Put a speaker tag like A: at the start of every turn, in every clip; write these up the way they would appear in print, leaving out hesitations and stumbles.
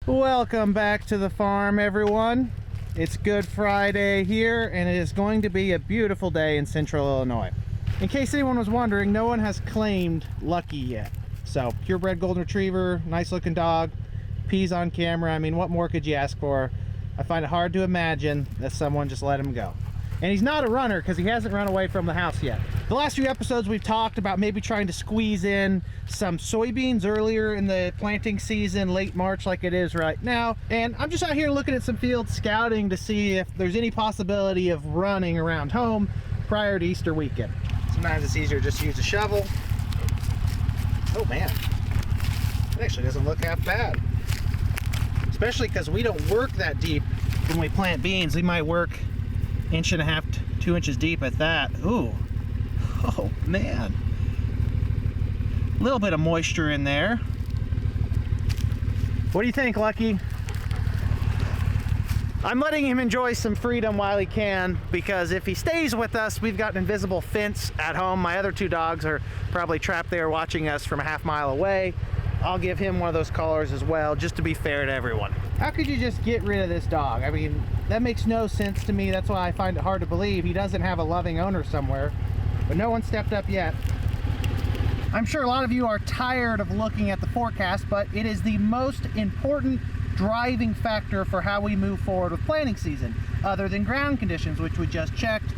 A: Welcome back to the farm, everyone. It's Good Friday here, and it is going to be a beautiful day in Central Illinois. In case anyone was wondering, no one has claimed Lucky yet. So, purebred golden retriever, nice looking dog, peas on camera. I mean, what more could you ask for? I find it hard to imagine that someone just let him go. And he's not a runner because he hasn't run away from the house yet. The last few episodes we've talked about maybe trying to squeeze in some soybeans earlier in the planting season, late March like it is right now. And I'm just out here looking at some fields, scouting to see if there's any possibility of running around home prior to Easter weekend. Sometimes it's easier just to use a shovel. Oh man, it actually doesn't look half bad. Especially because we don't work that deep when we plant beans. We might work 1.5 to 2 inches deep at that. Ooh, oh man. A little bit of moisture in there. What do you think, Lucky? I'm letting him enjoy some freedom while he can, because if he stays with us, we've got an invisible fence at home. My other two dogs are probably trapped there watching us from a half mile away. I'll give him one of those collars as well, just to be fair to everyone. How could you just get rid of this dog? I mean, that makes no sense to me. That's why I find it hard to believe he doesn't have a loving owner somewhere, but no one stepped up yet. I'm sure a lot of you are tired of looking at the forecast, but it is the most important driving factor for how we move forward with planting season, other than ground conditions, which we just checked.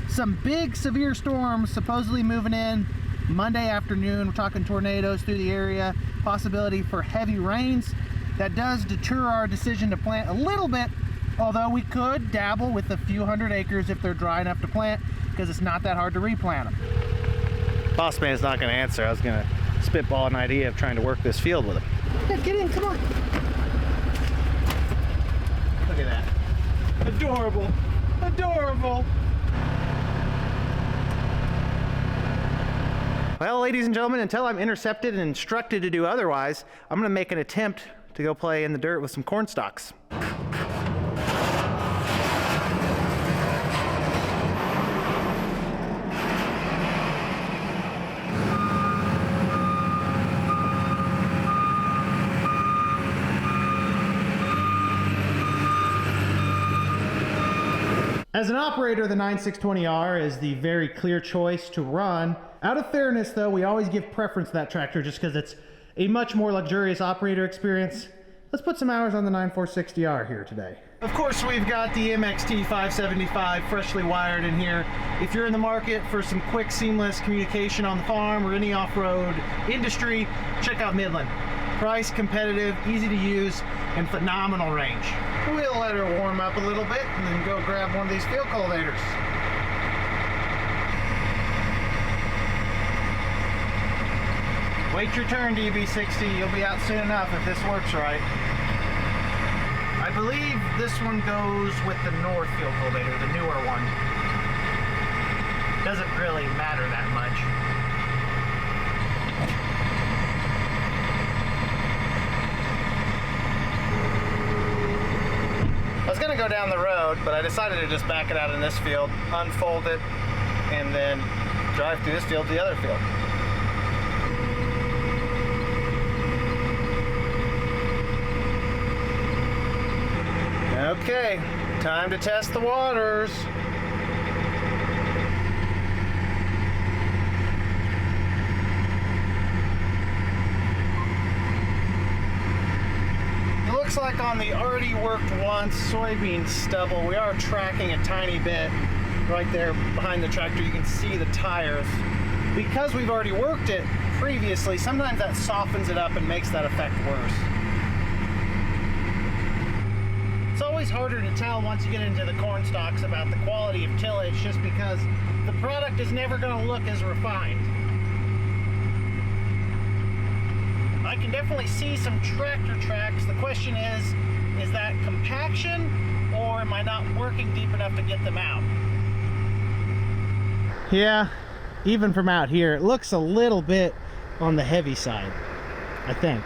A: Some big severe storms supposedly moving in Monday afternoon. We're talking tornadoes through the area, possibility for heavy rains. That does deter our decision to plant a little bit, although we could dabble with a few hundred acres if they're dry enough to plant, because it's not that hard to replant them. Boss man's not going to answer. I was going to spitball an idea of trying to work this field with him. Yeah, get in, come on. Look at that. Adorable. Adorable. Well, ladies and gentlemen, until I'm intercepted and instructed to do otherwise, I'm going to make an attempt to go play in the dirt with some corn stalks. As an operator, the 9620R is the very clear choice to run. Out of fairness though, we always give preference to that tractor just because it's a much more luxurious operator experience. Let's put some hours on the 9460R here today. Of course, we've got the MXT 575 freshly wired in here. If you're in the market for some quick, seamless communication on the farm or any off-road industry, check out Midland. Price competitive, easy to use, and phenomenal range. We'll let her warm up a little bit and then go grab one of these field cultivators. Wait your turn, DB60. You'll be out soon enough if this works right. I believe this one goes with the north field cultivator, the newer one. Doesn't really matter that much. I was gonna go down the road, but I decided to just back it out in this field, unfold it, and then drive through this field to the other field. Okay, time to test the waters. It looks like on the already worked once soybean stubble, we are tracking a tiny bit. Right there behind the tractor, you can see the tires. Because we've already worked it previously, sometimes that softens it up and makes that effect worse. It's always harder to tell once you get into the corn stalks about the quality of tillage, just because the product is never going to look as refined. I can definitely see some tractor tracks. The question is that compaction, or am I not working deep enough to get them out? Yeah, even from out here, it looks a little bit on the heavy side, I think.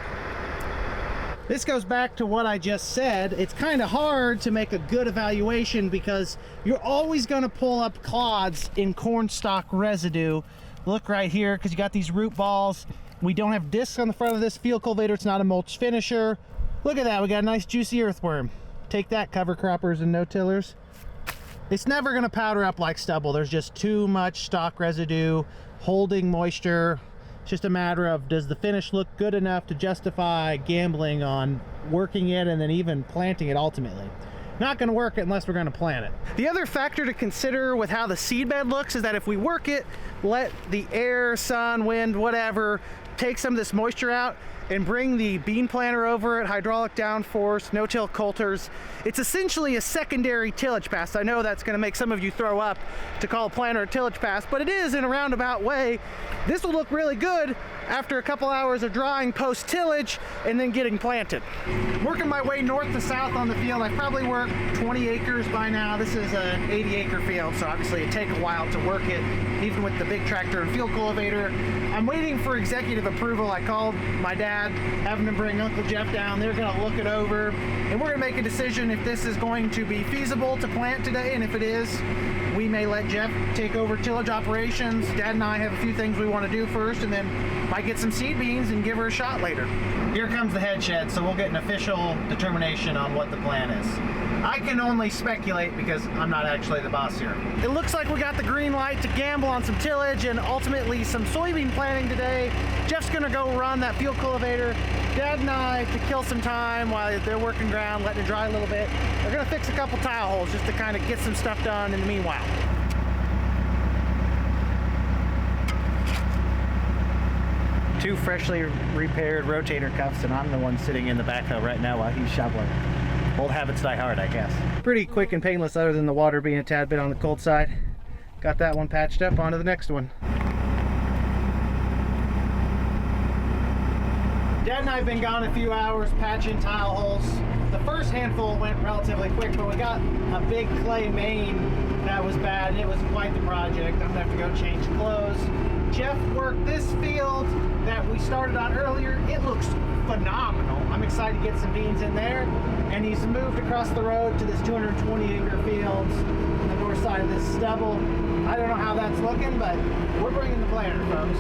A: This goes back to what I just said. It's kind of hard to make a good evaluation because you're always going to pull up clods in corn stalk residue. Look right here, because you got these root balls. We don't have discs on the front of this field cultivator. It's not a mulch finisher. Look at that, we got a nice juicy earthworm. Take that, cover croppers and no-tillers. It's never gonna powder up like stubble. There's just too much stock residue holding moisture. It's just a matter of, does the finish look good enough to justify gambling on working it and then even planting it ultimately. Not gonna work unless we're gonna plant it. The other factor to consider with how the seed bed looks is that if we work it, let the air, sun, wind, whatever, take some of this moisture out and bring the bean planter over it, hydraulic downforce, no-till coulters. It's essentially a secondary tillage pass. I know that's gonna make some of you throw up to call a planter a tillage pass, but it is in a roundabout way. This will look really good after a couple hours of drying post-tillage and then getting planted. Working my way north to south on the field, I've probably worked 20 acres by now. This is an 80-acre field, so obviously it'd take a while to work it, even with the big tractor and field cultivator. I'm waiting for executive approval. I called my dad, having him bring Uncle Jeff down. They're gonna look it over, and we're gonna make a decision if this is going to be feasible to plant today, and if it is, we may let Jeff take over tillage operations. Dad and I have a few things we want to do first, and then might get some seed beans and give her a shot later. Here comes the head shed, so we'll get an official determination on what the plan is. I can only speculate because I'm not actually the boss here. It looks like we got the green light to gamble on some tillage and ultimately some soybean planting today. Jeff's gonna go run that field cultivator. Dad and I, to kill some time while they're working ground, letting it dry a little bit, we're gonna fix a couple tile holes just to kind of get some stuff done in the meanwhile. Two freshly repaired rotator cuffs, and I'm the one sitting in the backhoe right now while he's shoveling. Old habits die hard, I guess. Pretty quick and painless other than the water being a tad bit on the cold side. Got that one patched up, onto the next one. Dad and I have been gone a few hours patching tile holes. The first handful went relatively quick, but we got a big clay main that was bad, and it was quite the project. I'm gonna have to go change clothes. Jeff worked this field that we started on earlier. It looks phenomenal. I'm excited to get some beans in there. And he's moved across the road to this 220-acre fields on the north side of this stubble. I don't know how that's looking, but we're bringing the planter, folks.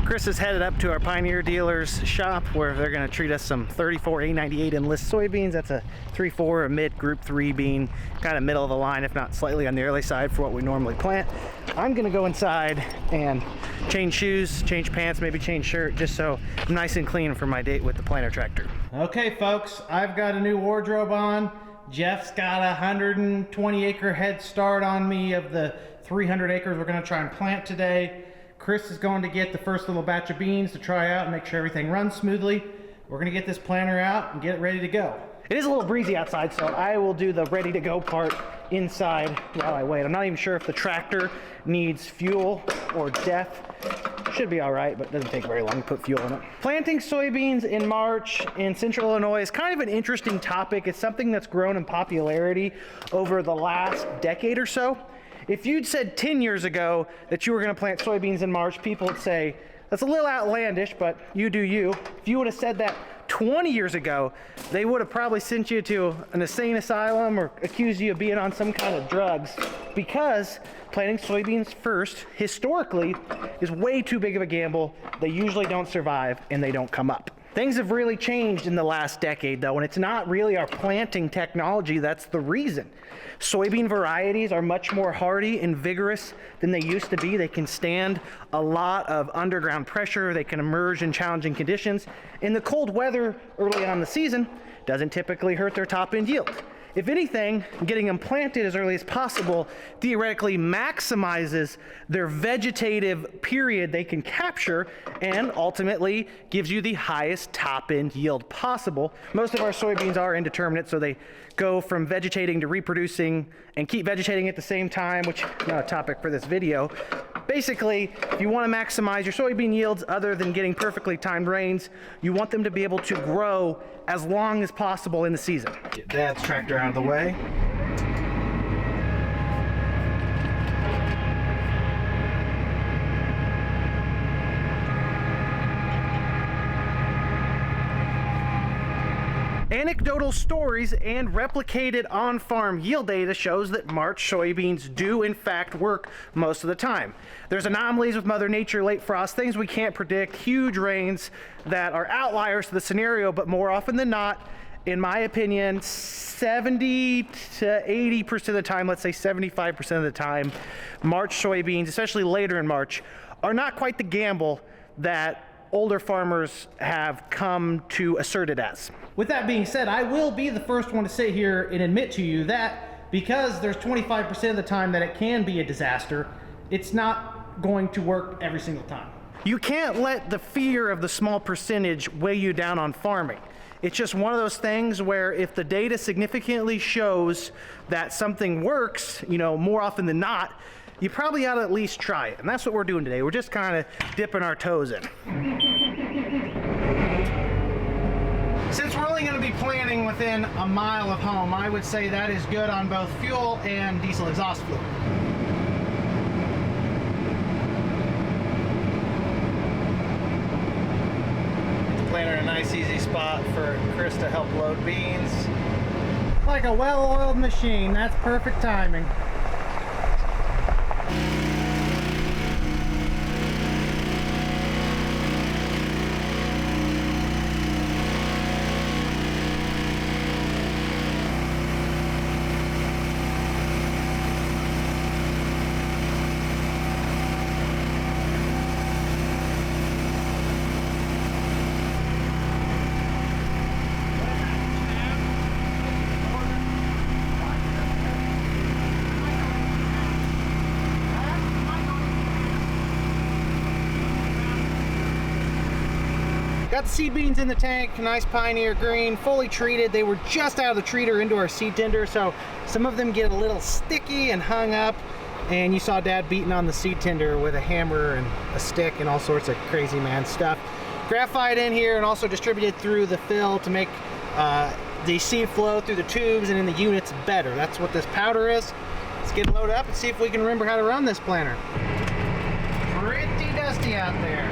A: Chris is headed up to our Pioneer dealer's shop where they're going to treat us some 34 A98 enlist soybeans. That's a 3-4, a mid group 3 bean, kind of middle of the line, if not slightly on the early side for what we normally plant. I'm going to go inside and change shoes, change pants, maybe change shirt, just so I'm nice and clean for my date with the planter tractor. Okay, folks, I've got a new wardrobe on. Jeff's got a 120-acre head start on me of the 300 acres we're going to try and plant today. Chris is going to get the first little batch of beans to try out and make sure everything runs smoothly. We're going to get this planter out and get it ready to go. It is a little breezy outside, so I will do the ready to go part inside while I wait. I'm not even sure if the tractor needs fuel or DEF. Should be all right, but it doesn't take very long to put fuel in it. Planting soybeans in March in central Illinois is kind of an interesting topic. It's something that's grown in popularity over the last decade or so. If you'd said 10 years ago that you were going to plant soybeans in March, people would say, that's a little outlandish, but you do you. If you would have said that 20 years ago, they would have probably sent you to an insane asylum or accused you of being on some kind of drugs, because planting soybeans first, historically, is way too big of a gamble. They usually don't survive and they don't come up. Things have really changed in the last decade, though, and it's not really our planting technology that's the reason. Soybean varieties are much more hardy and vigorous than they used to be. They can stand a lot of underground pressure. They can emerge in challenging conditions. And the cold weather early on in the season doesn't typically hurt their top-end yield. If anything, getting them planted as early as possible theoretically maximizes their vegetative period they can capture and ultimately gives you the highest top-end yield possible. Most of our soybeans are indeterminate, so they go from vegetating to reproducing and keep vegetating at the same time, which is not a topic for this video. Basically, if you want to maximize your soybean yields other than getting perfectly timed rains, you want them to be able to grow as long as possible in the season. Get Dad's tractor out of the way. Anecdotal stories and replicated on-farm yield data shows that March soybeans do in fact work most of the time. There's anomalies with Mother Nature, late frost, things we can't predict, huge rains that are outliers to the scenario, but more often than not, in my opinion, 70 to 80% of the time, let's say 75% of the time, March soybeans, especially later in March, are not quite the gamble that older farmers have come to assert it as. With that being said, I will be the first one to sit here and admit to you that because there's 25% of the time that it can be a disaster, it's not going to work every single time. You can't let the fear of the small percentage weigh you down on farming. It's just one of those things where if the data significantly shows that something works, you know, more often than not, you probably ought to at least try it. And that's what we're doing today. We're just kind of dipping our toes in. Since we're only going to be planting within a mile of home, I would say that is good on both fuel and diesel exhaust fluid. Planter in a nice easy spot for Chris to help load beans. Like a well-oiled machine, that's perfect timing. Got the seed beans in the tank, nice Pioneer green, fully treated. They were just out of the treater into our seed tender, so some of them get a little sticky and hung up. And you saw Dad beating on the seed tender with a hammer and a stick and all sorts of crazy man stuff. Graphite in here and also distributed through the fill to make the seed flow through the tubes and in the units better. That's what this powder is. Let's get it loaded up and see if we can remember how to run this planter. Pretty dusty out there.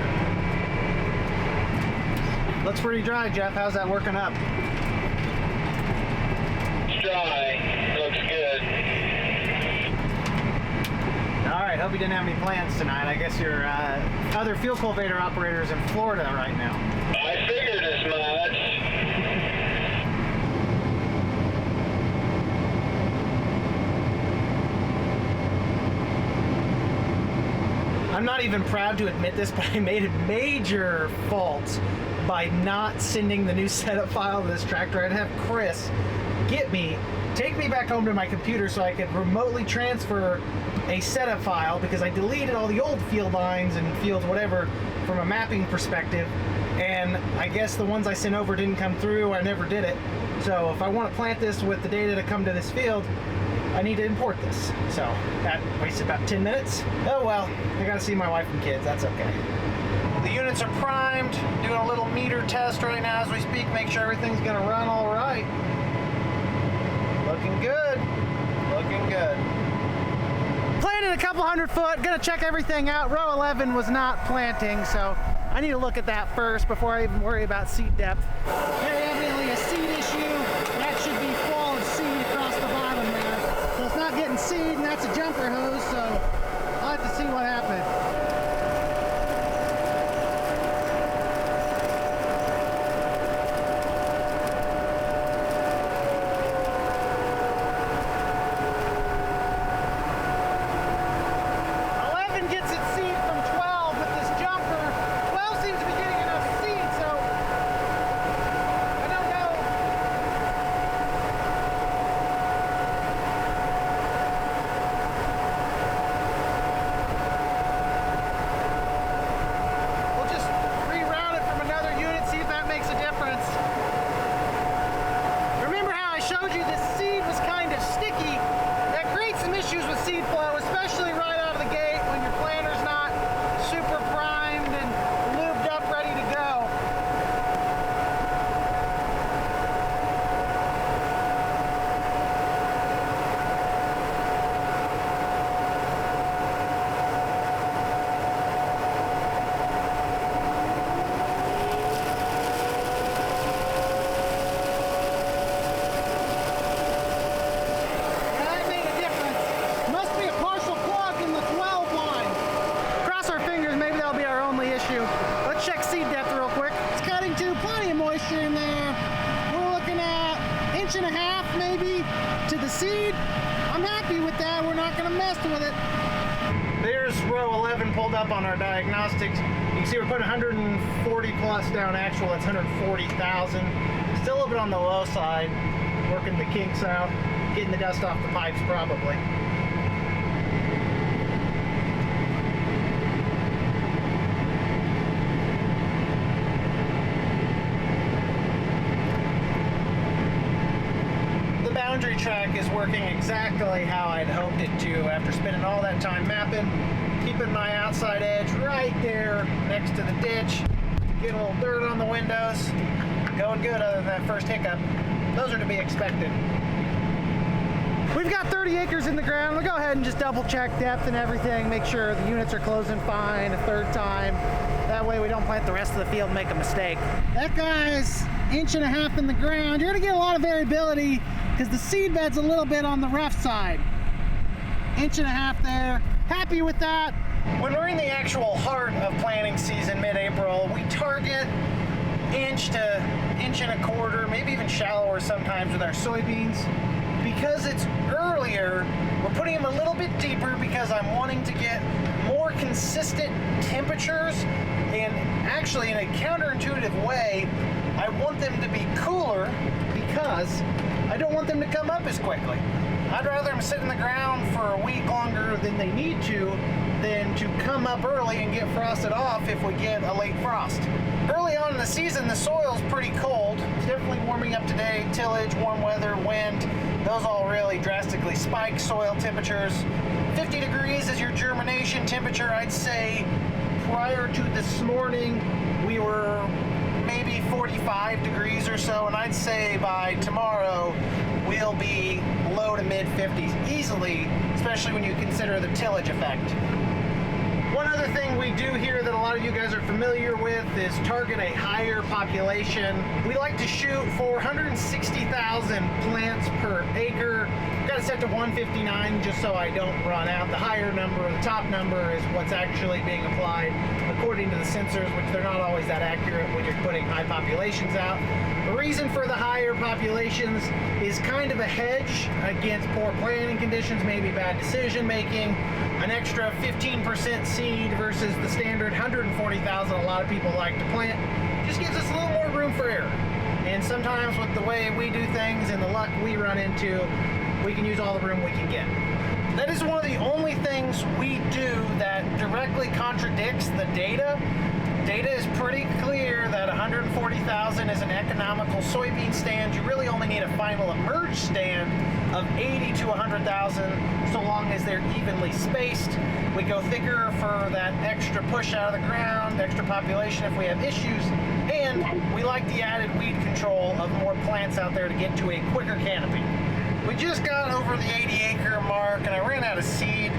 A: Looks pretty dry, Jeff. How's that working up?
B: It's dry. Looks good.
A: All right. Hope you didn't have any plans tonight. I guess your other field cultivator operator is in Florida right now.
B: I figured as much.
A: I'm not even proud to admit this, but I made a major fault by not sending the new setup file to this tractor. I'd have Chris take me back home to my computer so I could remotely transfer a setup file, because I deleted all the old field lines and fields, whatever, from a mapping perspective. And I guess the ones I sent over didn't come through. I never did it. So if I want to plant this with the data to come to this field, I need to import this. So that wasted about 10 minutes. Oh well, I gotta see my wife and kids, that's okay. The units are primed, doing a little meter test right now as we speak, make sure everything's gonna run all right. Looking good, looking good. Planted a couple 100 foot, gonna check everything out. Row 11 was not planting, so I need to look at that first before I even worry about seed depth. Very evidently a seed issue. That should be full of seed across the bottom there. So it's not getting seed, and that's a jumper hose, so I'll have to see what happens. maybe to the seed. I'm happy with that. We're not going to mess with it. There's row 11 pulled up on our diagnostics. You can see we're putting 140 plus down actual. That's 140,000. Still a little bit on the low side. Working the kinks out, getting the dust off the pipes probably. The boundary track is working exactly how I'd hoped it to after spending all that time mapping, keeping my outside edge right there next to the ditch, getting a little dirt on the windows, going good other than that first hiccup. Those are to be expected. We've got 30 acres in the ground. We'll go ahead and just double check depth and everything, make sure the units are closing fine a third time. That way we don't plant the rest of the field and make a mistake. That guy's 1.5 inches in the ground. You're gonna get a lot of variability because the seed bed's a little bit on the rough side. 1.5 inches there. Happy with that. When we're in the actual heart of planting season, mid-April, we target 1 to 1.25 inches, maybe even shallower sometimes with our soybeans. Because it's earlier, we're putting them a little bit deeper because I'm wanting to get more consistent temperatures, and actually in a counterintuitive way, I want them to be cooler because I don't want them to come up as quickly. I'd rather them sit in the ground for a week longer than they need to than to come up early and get frosted off if we get a late frost. Early on in the season, the soil's pretty cold. It's definitely warming up today. Tillage, warm weather, wind, those all really drastically spike soil temperatures. 50 degrees is your germination temperature. I'd say prior to this morning, we were maybe 45 degrees or so, and I'd say by tomorrow, we'll be low to mid 50s easily, especially when you consider the tillage effect. One other thing we do here that a lot of you guys are familiar with is target a higher population. We like to shoot for 160,000 plants per acre. I've got it set to 159 just so I don't run out. The higher number, the top number, is what's actually being applied according to the sensors, which they're not always that accurate when you're putting high populations out. The reason for the higher populations is kind of a hedge against poor planting conditions, maybe bad decision making. An extra 15% seed versus the standard 140,000 a lot of people like to plant just gives us a little more room for error. And sometimes with the way we do things and the luck we run into, we can use all the room we can get. That is one of the only things we do that directly contradicts the data. Data is pretty clear that 140,000 is an economical soybean stand. You really only need a final emerge stand of 80 to 100,000 so long as they're evenly spaced. We go thicker for that extra push out of the ground, extra population if we have issues, and we like the added weed control of more plants out there to get to a quicker canopy. We just got over the 80 acre mark and I ran out of seed.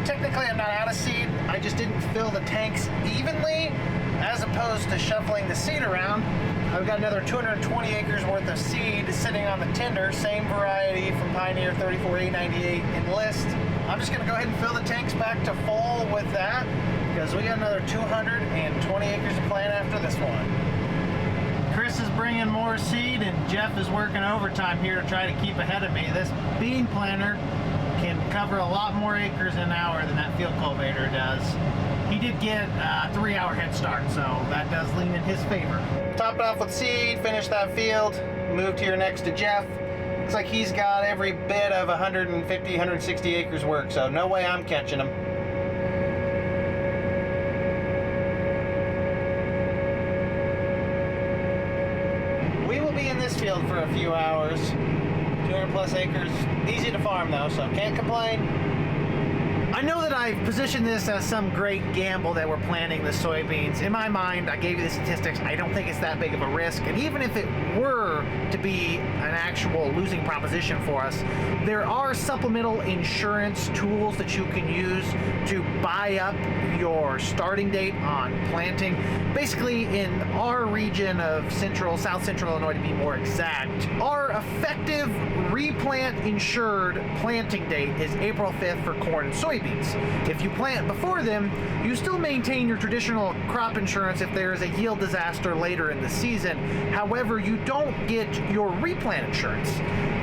A: Technically I'm not out of seed, I just didn't fill the tanks evenly as opposed to shuffling the seed around. I've got another 220 acres worth of seed sitting on the tender, same variety from Pioneer 34898 Enlist. I'm just gonna go ahead and fill the tanks back to full with that because we got another 220 acres to plant after this one. Chris is bringing more seed and Jeff is working overtime here to try to keep ahead of me. This bean planter can cover a lot more acres an hour than that field cultivator does. He did get a 3-hour head start, so that does lean in his favor. Topped off with seed, finished that field, moved here next to Jeff. Looks like he's got every bit of 150, 160 acres work, so no way I'm catching him. We will be in this field for a few hours. 200 plus acres, easy to farm though, so can't complain. I know that I've positioned this as some great gamble that we're planting the soybeans. In my mind, I gave you the statistics, I don't think it's that big of a risk. And even if it were to be an actual losing proposition for us, there are supplemental insurance tools that you can use to buy up your starting date on planting. Basically, in our region of South Central Illinois to be more exact, our effective replant insured planting date is April 5th for corn and soybeans. If you plant before them, you still maintain your traditional crop insurance if there is a yield disaster later in the season. However, you don't get your replant insurance.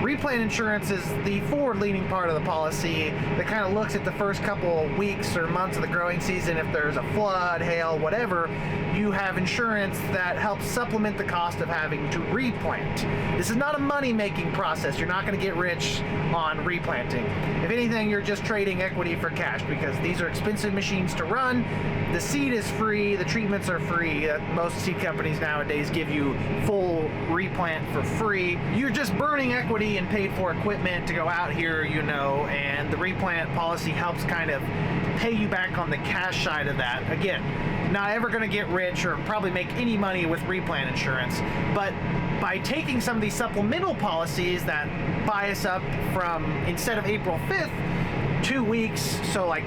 A: Replant insurance is the forward-leaning part of the policy that kind of looks at the first couple weeks or months of the growing season. If there's a flood, hail, whatever, you have insurance that helps supplement the cost of having to replant. This is not a money-making process. You're not going to get rich on replanting. If anything, you're just trading equity for cash because these are expensive machines to run. The seed is free, the treatments are free. Most seed companies nowadays give you full replant for free. You're just burning equity and paid for equipment to go out here, you know, and the replant policy helps kind of pay you back on the cash side of that. Again, not ever going to get rich or probably make any money with replant insurance, but by taking some of these supplemental policies that buy us up from, instead of April 5th, 2 weeks, so like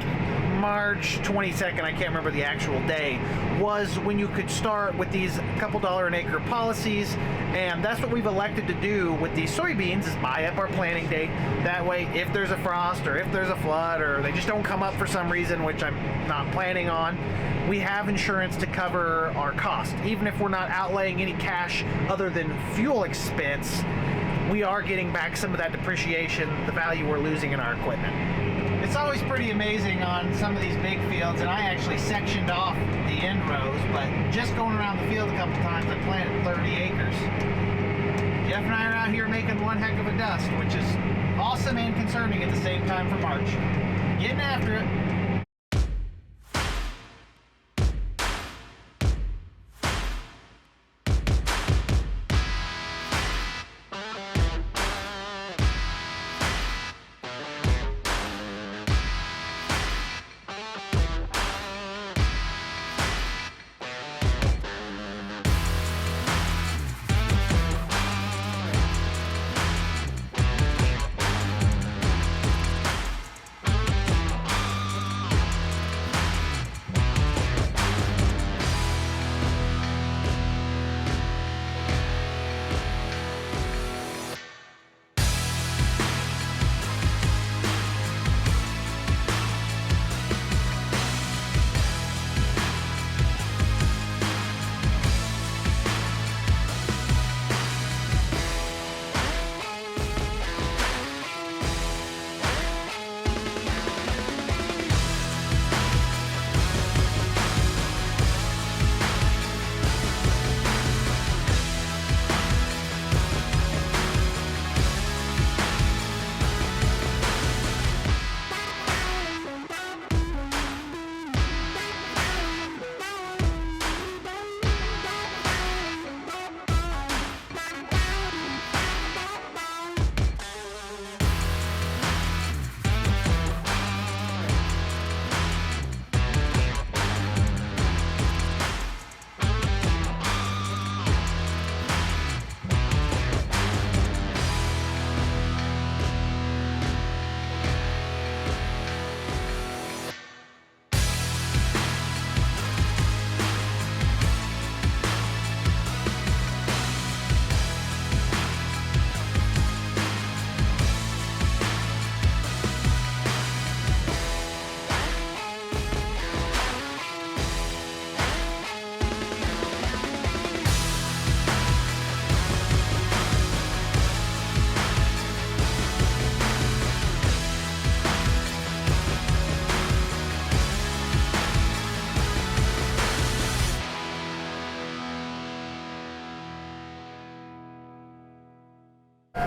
A: March 22nd, I can't remember the actual day, was when you could start with these couple dollar an acre policies. And that's what we've elected to do with these soybeans, is buy up our planting date. That way, if there's a frost or if there's a flood or they just don't come up for some reason, which I'm not planning on, we have insurance to cover our cost. Even if we're not outlaying any cash other than fuel expense, we are getting back some of that depreciation, the value we're losing in our equipment. It's always pretty amazing on some of these big fields, and I actually sectioned off the end rows, but just going around the field a couple times, I planted 30 acres. Jeff and I are out here making one heck of a dust, which is awesome and concerning at the same time for March. Getting after it.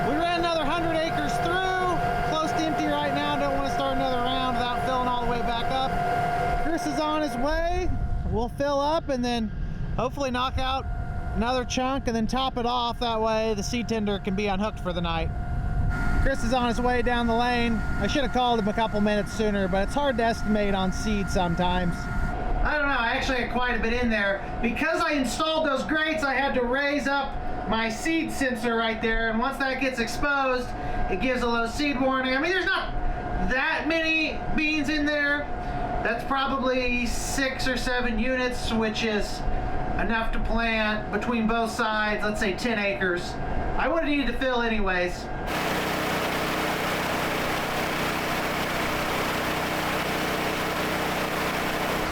A: We ran another 100 acres through, close to empty right now. Don't want to start another round without filling all the way back up. Chris is on his way. We'll fill up and then hopefully knock out another chunk and then top it off. That way the seed tender can be unhooked for the night. Chris is on his way down the lane. I should have called him a couple minutes sooner, but it's hard to estimate on seed sometimes. I don't know, I actually had quite a bit in there. Because I installed those grates, I had to raise up my seed sensor right there, and once that gets exposed, it gives a low seed warning. I mean, there's not that many beans in there. That's probably 6 or 7 units, which is enough to plant between both sides, let's say 10 acres. I would have needed to fill anyways.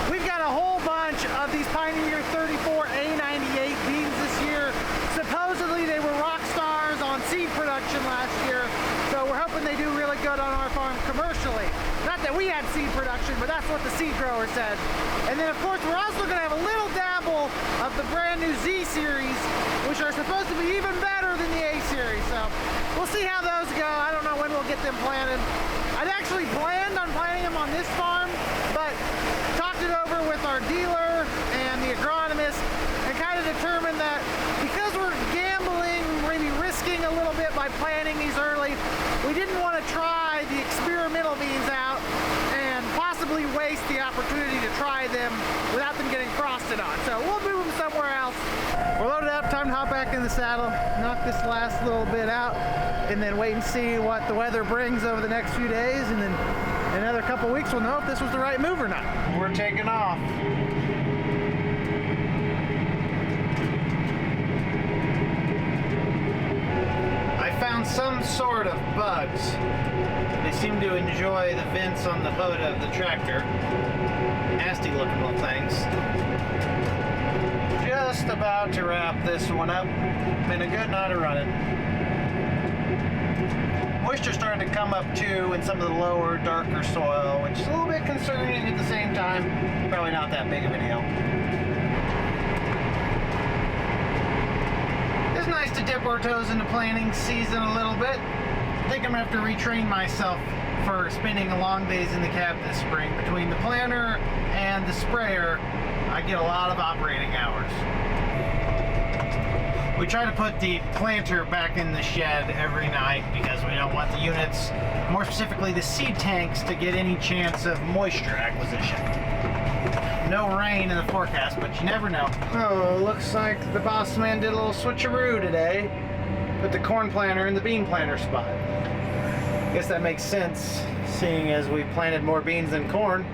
A: We've got a whole bunch of these Pioneer 34 A98 beans this year. Supposedly they were rock stars on seed production last year. they do really good on our farm commercially. Not that we had seed production, but that's what the seed grower said. And then of course we're also going to have a little dabble of the brand new Z series, which are supposed to be even better than the A series. So we'll see how those go. I don't know when we'll get them planted. I'd actually planned on planting them on this farm, but talked it over with our dealer and the agronomist and kind of determined that because we're gambling, maybe risking a little bit by planting these early, we didn't want to try the experimental beans out and possibly waste the opportunity to try them without them getting frosted on. So we'll move them somewhere else. We're loaded up, time to hop back in the saddle, knock this last little bit out, and then wait and see what the weather brings over the next few days, and then in another couple weeks we'll know if this was the right move or not. We're taking off. I found some sort of bugs. They seem to enjoy the vents on the hood of the tractor. Nasty looking little things. Just about to wrap this one up. Been a good night of running. Moisture starting to come up too in some of the lower, darker soil, which is a little bit concerning at the same time. Probably not that big of a deal. It's nice to dip our toes into planting season a little bit. I think I'm gonna have to retrain myself for spending long days in the cab this spring. Between the planter and the sprayer, I get a lot of operating hours. We try to put the planter back in the shed every night because we don't want the units, more specifically the seed tanks, to get any chance of moisture acquisition. No rain in the forecast, but you never know. Oh, looks like the boss man did a little switcheroo today. Put the corn planter in the bean planter spot. Guess that makes sense, seeing as we planted more beans than corn.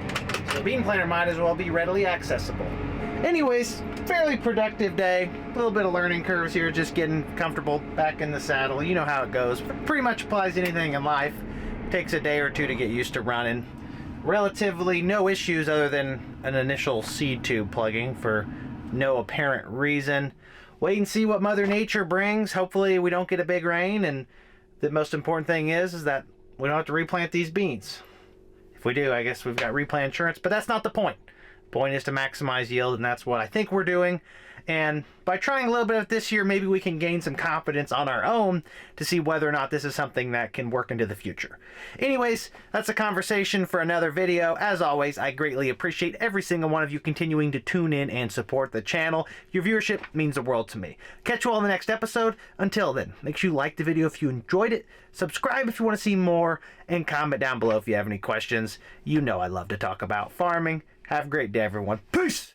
A: So the bean planter might as well be readily accessible. Anyways, fairly productive day. A little bit of learning curves here, just getting comfortable back in the saddle. You know how it goes. Pretty much applies to anything in life. Takes a day or two to get used to running. Relatively no issues other than an initial seed tube plugging for no apparent reason. Wait and see what Mother Nature brings. Hopefully we don't get a big rain, and the most important thing is that we don't have to replant these beans. If we do, I guess we've got replant insurance, but that's not the point. The point is to maximize yield, and that's what I think we're doing. And by trying a little bit of this year, maybe we can gain some confidence on our own to see whether or not this is something that can work into the future. Anyways, that's a conversation for another video. As always, I greatly appreciate every single one of you continuing to tune in and support the channel. Your viewership means the world to me. Catch you all in the next episode. Until then, make sure you like the video if you enjoyed it, subscribe if you want to see more, and comment down below if you have any questions. You know I love to talk about farming. Have a great day, everyone. Peace!